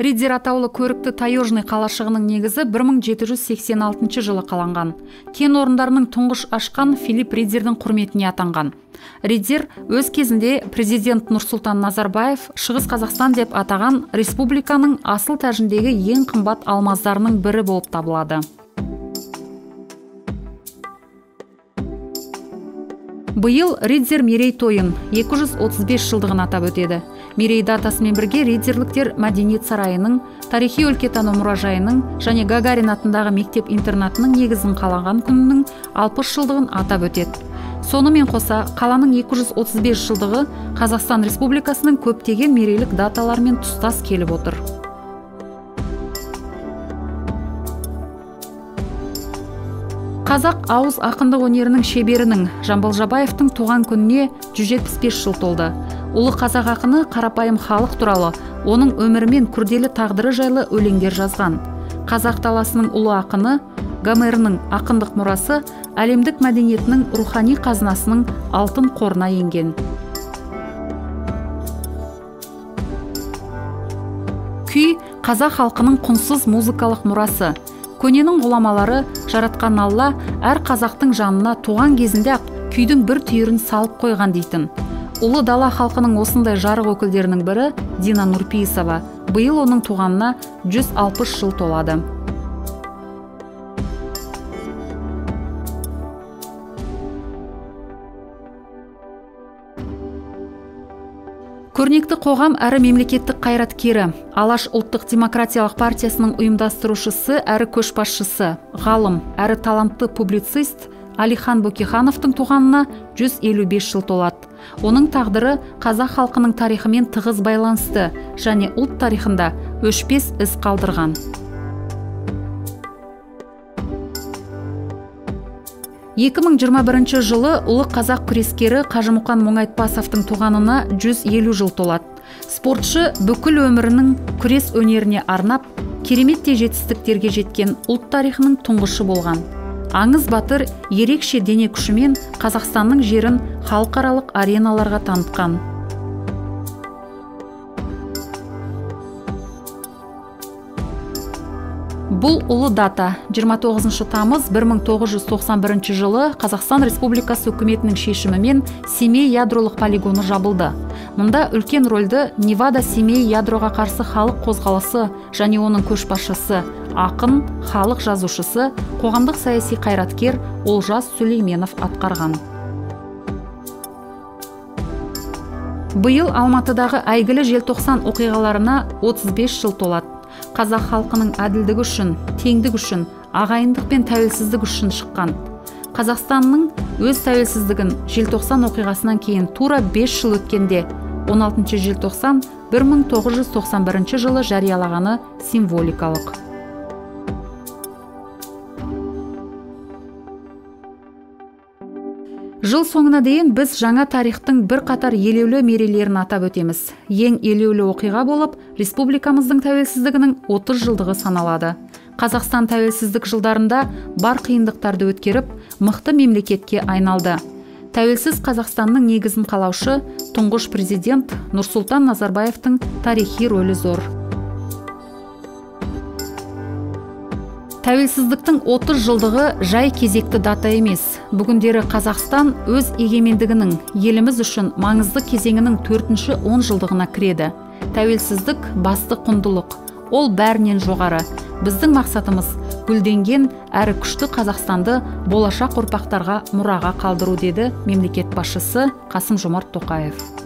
Ридзер атаулы көрікті таежный қалашығының негізі 1786 жылы қаланған. Кен орындарының тұңғыш ашқан Филипп Ридзердің құрметіне атанған. Ридзер өз кезінде президент Нұрсұлтан Назарбаев Шығыс Қазақстан деп атаған республиканың асыл тәжіндегі ең қымбат алмаздарының бірі болып табылады. Биыл Ридзер мерейтойын 235 жылдығын атап өтеді. Мерей датасымен бірге ридзерліктер мәдениет сарайының, тарихи өлкетану мұражайының және Гагарин атындағы мектеп-интернатының негізін қаланған күнінің 60 жылдығын атап өтеді. Сонымен қоса, қаланың 235 жылдығы Қазақстан Республикасының көптеген мерейлік даталармен тұстас келіп отыр. Қазақ ауыз ақындық өнерінің шеберінің Жамбыл Жабаевтың туған күніне 175 жыл толды. Ұлы қазақ ақыны қарапайым халық туралы, оның өмірі мен күрделі тағдыры жайлы өлеңдер жазған. Қазақ даласының ұлы ақыны Гомердің ақындық мұрасы әлемдік мәдениетінің рухани қазынасының алтын қорына енген. Күй қазақ халқының құнсыз музыкалық мұрасы. Көненің ғұламалары жаратқан Алла әр қазақтың жанына туған кезінде ақ күйдің бір түйірін салып қойған дейтін. Ұлы дала халқының осындай жарық өкілдерінің бірі Дина Нұрпейісова. Биыл оның туғанына 160 жыл толады. Көрнекті қоғам әрі мемлекеттік қайраткері, Алаш ұлттық демократиялық партиясының ұйымдастырушысы әрі көшбасшысы, ғалым әрі талантты публицист Алихан Бөкейхановтың туғанына 155 жыл толады. Оның тағдыры қазақ халқының тарихымен тығыз байланысты және ұлт тарихында өшпес із қалдырған. 2021 жылы ұлы қазақ күрескері Қажымұқан Мұңайтпасовтың туғанына 150 жыл толады. Спортшы бүкіл өмірінің күрес өнеріне арнап, кереметте жетістіктерге жеткен ұлт тарихының тұңғышы болған. Аңыз батыр ерекше дене күшімен Қазақстанның жерін халықаралық ареналарға танытқан. Бұл ұлы дата 29 тамыз 1991 жылы Қазақстан Республикасы үкіметінің шешімімен Семей ядролық полигоны жабылды. Мұнда үлкен рөлді Невада-Семей ядроға қарсы халық қозғалысы және оның көшбасшысы, ақын, халық жазушысы, қоғамдық саяси қайраткер Олжас Сүлейменов атқарған. Биыл Алматыдағы әйгілі желтоқсан оқиғаларына 35 жыл толады. Қазақ халқының әділдік үшін, теңдік үшін, ағайындық пен тәуелсіздік үшін шыққан. Қазақстанның өз тәуелсіздігін желтоқсан оқиғасынан кейін тура 5 жыл өткенде 16 желтоқсан 1991 жылы жариялағаны символикалық. Жыл соңына дейін біз жаңа тарихтың бір қатар елеулі мерейлерін атап өтеміз. Ең елеулі оқиға болып, республикамыздың тәуелсіздігінің 30 жылдығы саналады. Қазақстан тәуелсіздік жылдарында бар қиындықтарды өткеріп, мықты мемлекетке айналды. Тәуелсіз Қазақстанның негізін қалаушы тұңғыш президент Нұрсұлтан Назарбаевтың тарихи рөлі зор. Тәуелсіздіктің 30 жылдығы жай кезекті дата емес. Бүгіндері Қазақстан өз егемендігінің еліміз үшін маңызды кезеңінің 4-ші 10 жылдығына кіреді. Тәуелсіздік басты құндылық. Ол бәрінен жоғары. Біздің мақсатымыз гүлденген әрі күшті Қазақстанды болашақ ұрпақтарға мұраға қалдыру, деді мемлекет басшысы Қасым-Жомарт Тоқаев.